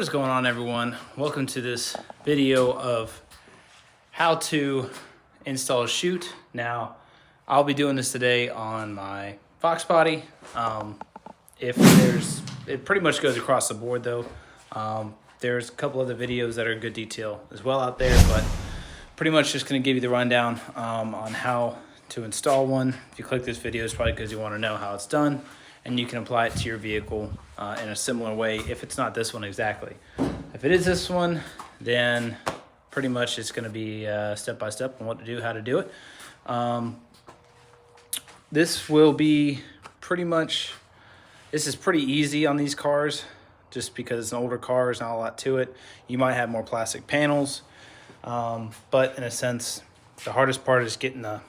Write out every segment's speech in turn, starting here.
is going on, everyone? Welcome to this video of how to install a chute. Now, I'll be doing this today on my Foxbody. It pretty much goes across the board though. There's a couple other videos that are in good detail as well out there, but pretty much just going to give you the rundown on how to install one. If you click this video, it's probably because you want to know how it's done, and you can apply it to your vehicle in a similar way if it's not this one exactly. If it is this one, then pretty much it's going to be step by step on what to do, how to do it. This will be this is pretty easy on these cars just because it's an older car, there's not a lot to it. You might have more plastic panels, but in a sense, the hardest part is getting the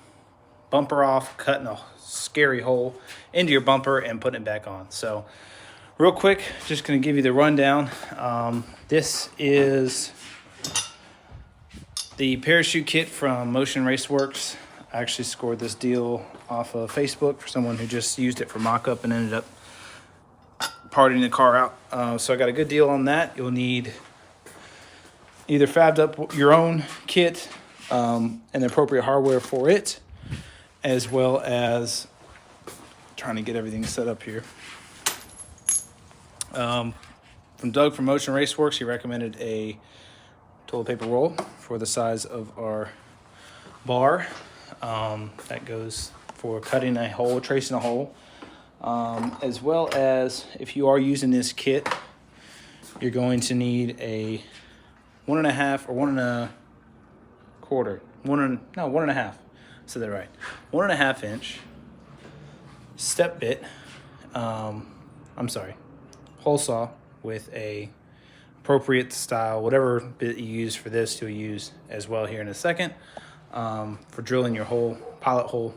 bumper off, cutting a scary hole into your bumper and putting it back on. So real quick, just going to give you the rundown. This is the parachute kit from Motion Raceworks. I actually scored this deal off of Facebook for someone who just used it for mock-up and ended up partying the car out. So I got a good deal on that. You'll need either fabbed up your own kit and the appropriate hardware for it, as well as trying to get everything set up here. From Doug from Motion Raceworks, he recommended a toilet paper roll for the size of our bar. That goes for cutting a hole, tracing a hole, as well as if you are using this kit, you're going to need a 1.5 or 1.25, 1.5. Said that right. 1.5 inch step bit. Hole saw with a appropriate style, whatever bit you use for this, you'll use as well here in a second for drilling your hole, pilot hole,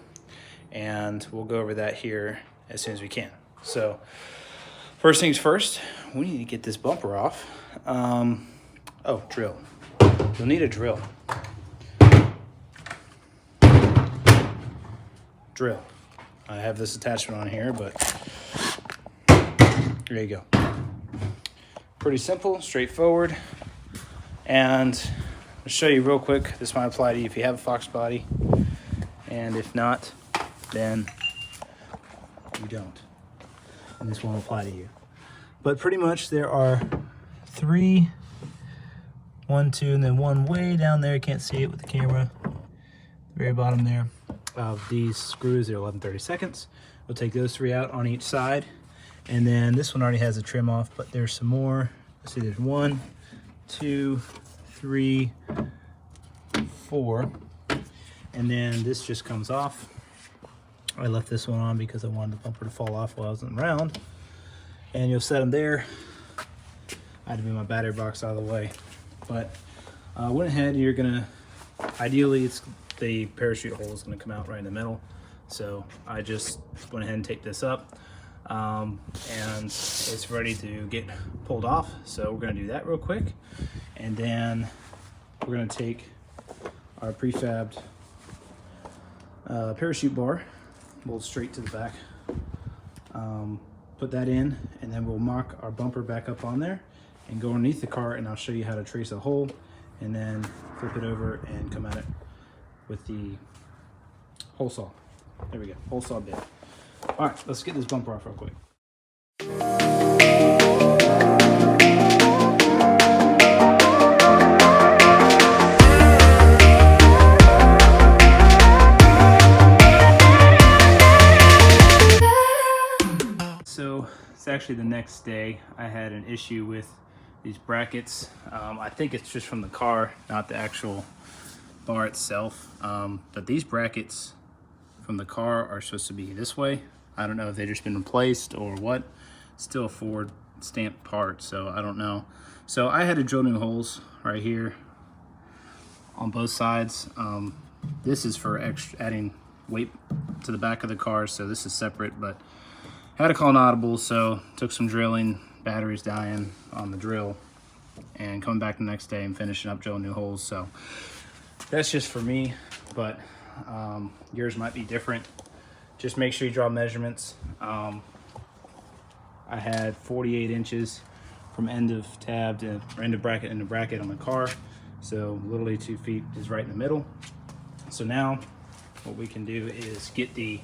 and we'll go over that here as soon as we can. So first things first, we need to get this bumper off. Drill. You'll need a drill. Drill. I have this attachment on here, but there you go. Pretty simple, straightforward. And I'll show you real quick. This might apply to you if you have a Foxbody, and if not, then you don't. And this won't apply to you. But pretty much there are 3, 1, 2, and then one way down there. You can't see it with the camera. The very bottom there. Of these screws, they're 11/32. We'll take those 3 out on each side, and then this one already has a trim off, but there's some more. Let's see, there's 1, 2, 3, 4, and then this just comes off. I left this one on because I wanted the bumper to fall off while I wasn't around, and you'll set them there. I had to move my battery box out of the way, but went ahead. You're gonna, ideally, the parachute hole is going to come out right in the middle, so I just went ahead and taped this up, and it's ready to get pulled off. So we're going to do that real quick, and then we're going to take our prefabbed parachute bar, bolt straight to the back, put that in, and then we'll mock our bumper back up on there and go underneath the car, and I'll show you how to trace a hole and then flip it over and come at it with the hole saw. There we go, hole saw bit. All right, let's get this bumper off real quick. So it's actually the next day. I had an issue with these brackets. I think it's just from the car, not the actual bar itself, but these brackets from the car are supposed to be this way. I don't know if they've just been replaced or what. Still a Ford stamped part, so I don't know. So I had to drill new holes right here on both sides. This is for adding weight to the back of the car, so this is separate, but I had to call an audible, so took some drilling, batteries dying on the drill, and coming back the next day and finishing up drilling new holes. So that's just for me, but yours might be different. Just make sure you draw measurements. I had 48 inches from end of tab to, or end of bracket into bracket on the car. So literally 2 feet is right in the middle. So now what we can do is get the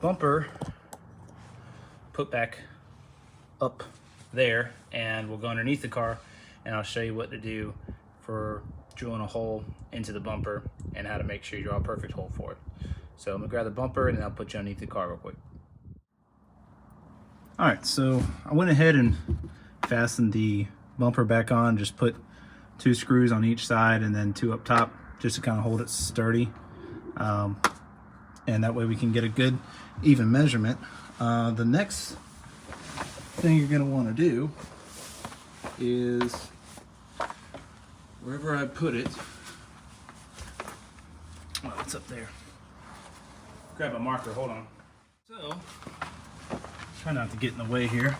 bumper put back up there, and we'll go underneath the car and I'll show you what to do for drilling a hole into the bumper and how to make sure you draw a perfect hole for it. So I'm gonna grab the bumper and then I'll put you underneath the car real quick. All right, so I went ahead and fastened the bumper back on, just put 2 screws on each side and then 2 up top just to kind of hold it sturdy. And that way we can get a good even measurement. The next thing you're gonna wanna do is wherever I put it, oh, it's up there. Grab a marker, hold on. So, try not to get in the way here.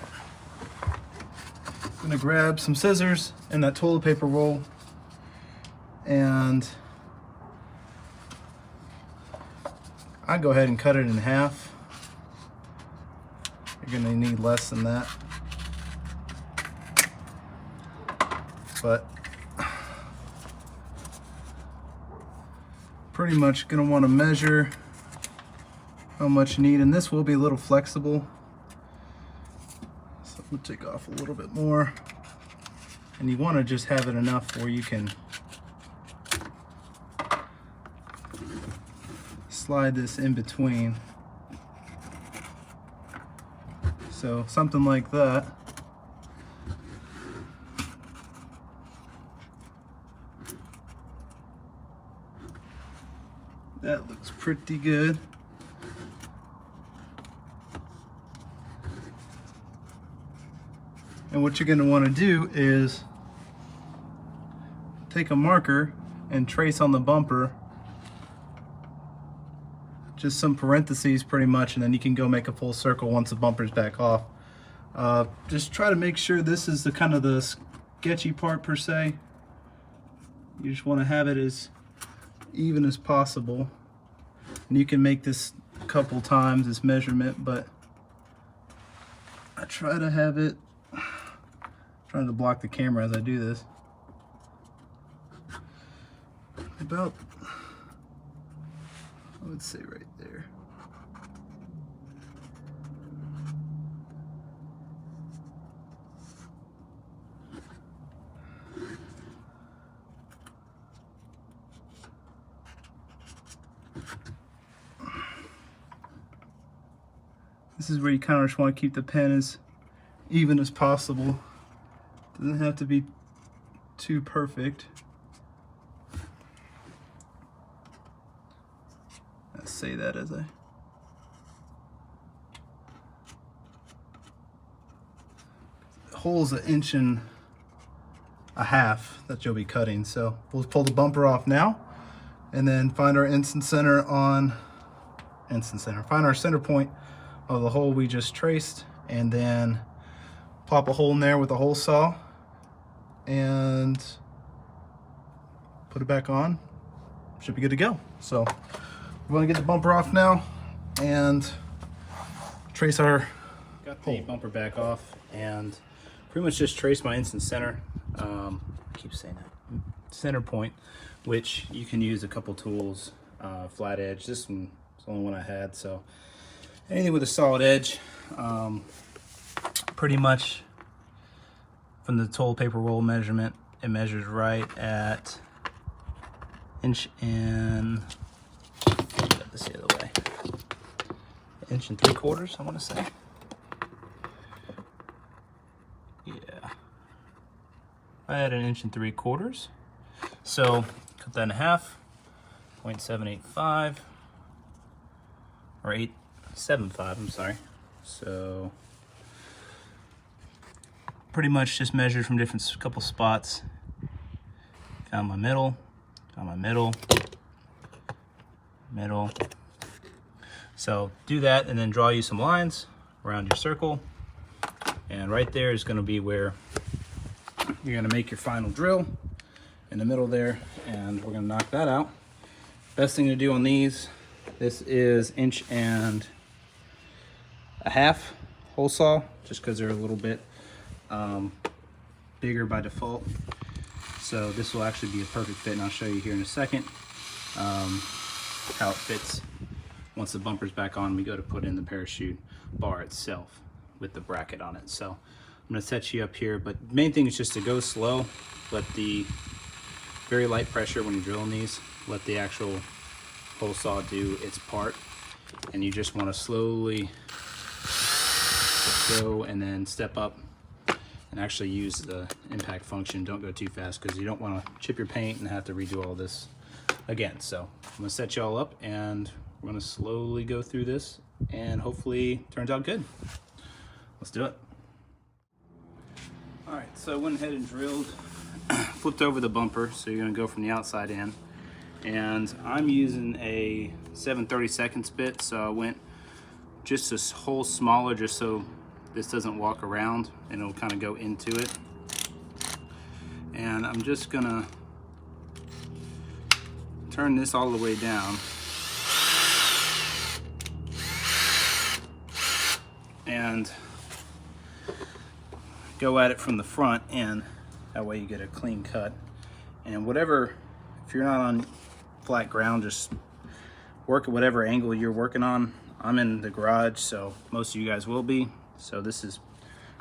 I'm gonna grab some scissors and that toilet paper roll, and I'd go ahead and cut it in half. You're gonna need less than that. But pretty much gonna wanna measure how much you need, and this will be a little flexible. So I'm gonna take off a little bit more. And you wanna just have it enough where you can slide this in between. So something like that. That looks pretty good. And what you're going to want to do is take a marker and trace on the bumper just some parentheses pretty much, and then you can go make a full circle once the bumper's back off. Just try to make sure this is the kind of the sketchy part per se. You just want to have it as even as possible, and you can make this a couple times, this measurement, but I try to have it, trying to block the camera as I do this, about, I would say right there. This is where you kind of just want to keep the pen as even as possible. Doesn't have to be too perfect. I say that as I the hole's 1.5 inches that you'll be cutting. So we'll pull the bumper off now, and then find our find our center point of the hole we just traced, and then pop a hole in there with a hole saw and put it back on. Should be good to go. So we're gonna get the bumper off now and trace our got the bumper back off, and pretty much just trace my instant center. I keep saying that, center point, which you can use a couple tools, flat edge. This one is the only one I had, so anything with a solid edge. Pretty much from the toilet paper roll measurement, it measures right at 1 and get this the other way, 1 3/4 inches, I want to say. Yeah, I had 1 3/4 inches. So cut that in half, 0.785 or 875. I'm sorry. So pretty much just measured from different couple spots. Found my middle, middle. So do that, and then draw you some lines around your circle. And right there is going to be where you're going to make your final drill in the middle there, and we're going to knock that out. Best thing to do on these, this is 1.5 inch hole saw, just because they're a little bit bigger by default. So this will actually be a perfect fit, and I'll show you here in a second how it fits. Once the bumper's back on, we go to put in the parachute bar itself with the bracket on it. So I'm gonna set you up here, but the main thing is just to go slow, let the very light pressure when you're drilling these, let the actual hole saw do its part, and you just wanna slowly go and then step up and actually use the impact function. Don't go too fast because you don't wanna chip your paint and have to redo all this again. So I'm gonna set you all up and we're gonna slowly go through this and hopefully it turns out good. Let's do it. All right, so I went ahead and drilled, flipped over the bumper. So you're gonna go from the outside in. And I'm using a 7/32 bit. So I went just a hole smaller just so this doesn't walk around and it'll kind of go into it. And I'm just gonna turn this all the way down. And go at it from the front end. That way you get a clean cut. And whatever, if you're not on flat ground, just work at whatever angle you're working on. I'm in the garage, so most of you guys will be. So this is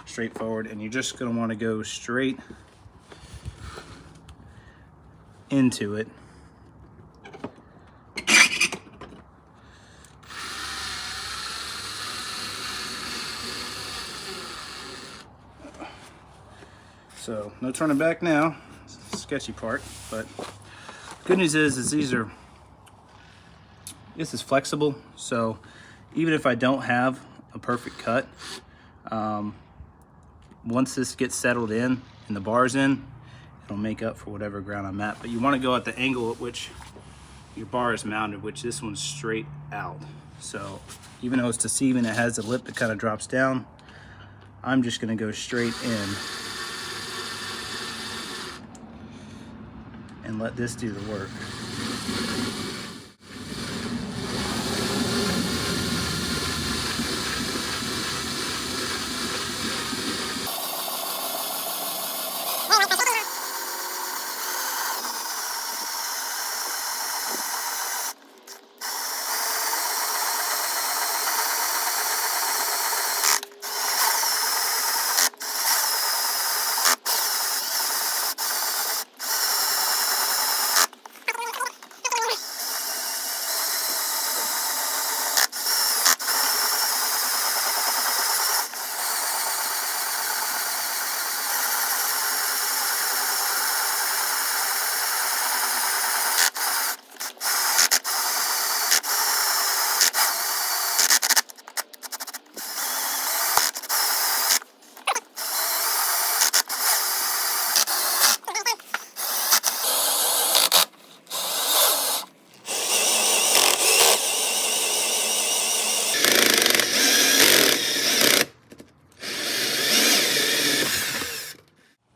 straightforward, and you're just gonna wanna go straight into it. So no turning back now. It's the sketchy part, but good news is this is flexible. So even if I don't have a perfect cut, once this gets settled in and the bar's in, it'll make up for whatever ground I'm at. But you want to go at the angle at which your bar is mounted, which this one's straight out. So even though it's deceiving, it has a lip that kind of drops down. I'm just going to go straight in and let this do the work.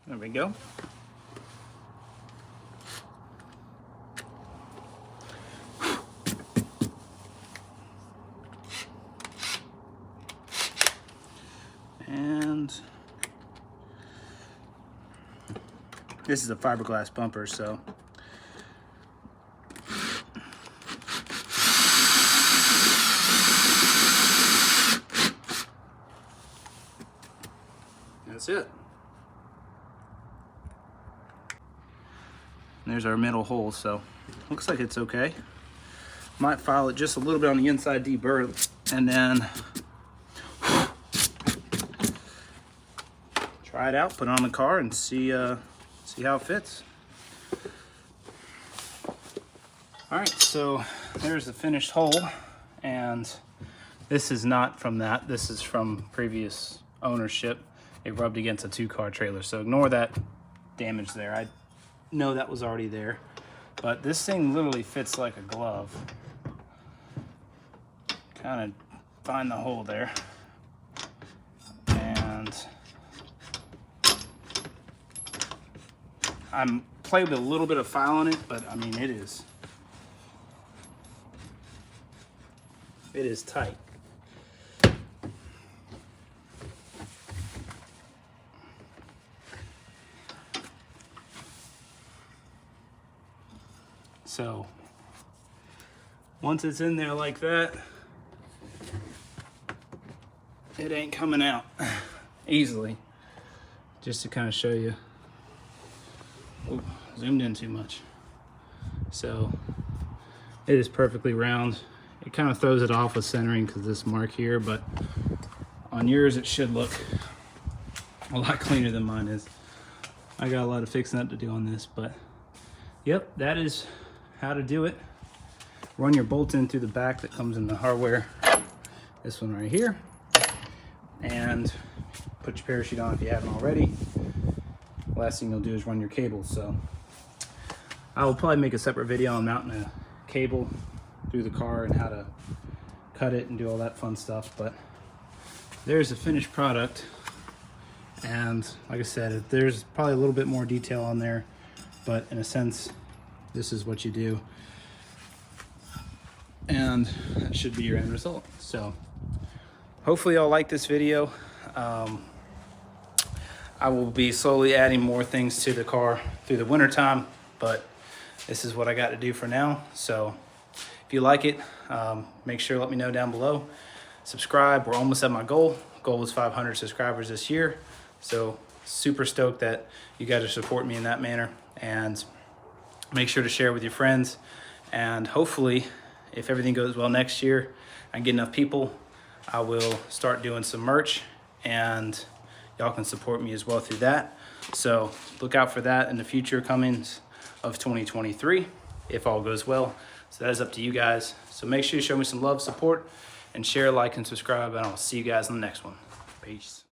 There we go. And this is a fiberglass bumper, so that's it. And there's our middle hole, so looks like it's okay. Might file it just a little bit on the inside, deburr, and then try it out, put it on the car, and see how it fits. All right, so there's the finished hole, and this is not from that. This is from previous ownership. It rubbed against a 2-car trailer, so ignore that damage there. I know that was already there, but this thing literally fits like a glove. Kind of find the hole there, and I'm playing with a little bit of file on it, but I mean it is tight. So once it's in there like that, it ain't coming out easily. Just to kind of show you. Oh, zoomed in too much. So it is perfectly round. It kind of throws it off with centering because this mark here, but on yours it should look a lot cleaner than mine is. I got a lot of fixing up to do on this, but yep, that is how to do it. Run your bolt in through the back that comes in the hardware. This one right here. And put your parachute on if you haven't already. Last thing you'll do is run your cable. So I will probably make a separate video on mounting a cable through the car and how to cut it and do all that fun stuff. But there's the finished product. And like I said, there's probably a little bit more detail on there, but in a sense, this is what you do. And that should be your end result. So hopefully y'all like this video. I will be slowly adding more things to the car through the winter time, but this is what I got to do for now. So if you like it, make sure to let me know down below. Subscribe. We're almost at my goal. Goal was 500 subscribers this year. So super stoked that you guys are supporting me in that manner, and make sure to share with your friends. And hopefully, if everything goes well next year, I get enough people, I will start doing some merch, and y'all can support me as well through that. So look out for that in the future comings of 2023, if all goes well. So that is up to you guys. So make sure you show me some love, support, and share, like, and subscribe, and I'll see you guys in the next one. Peace.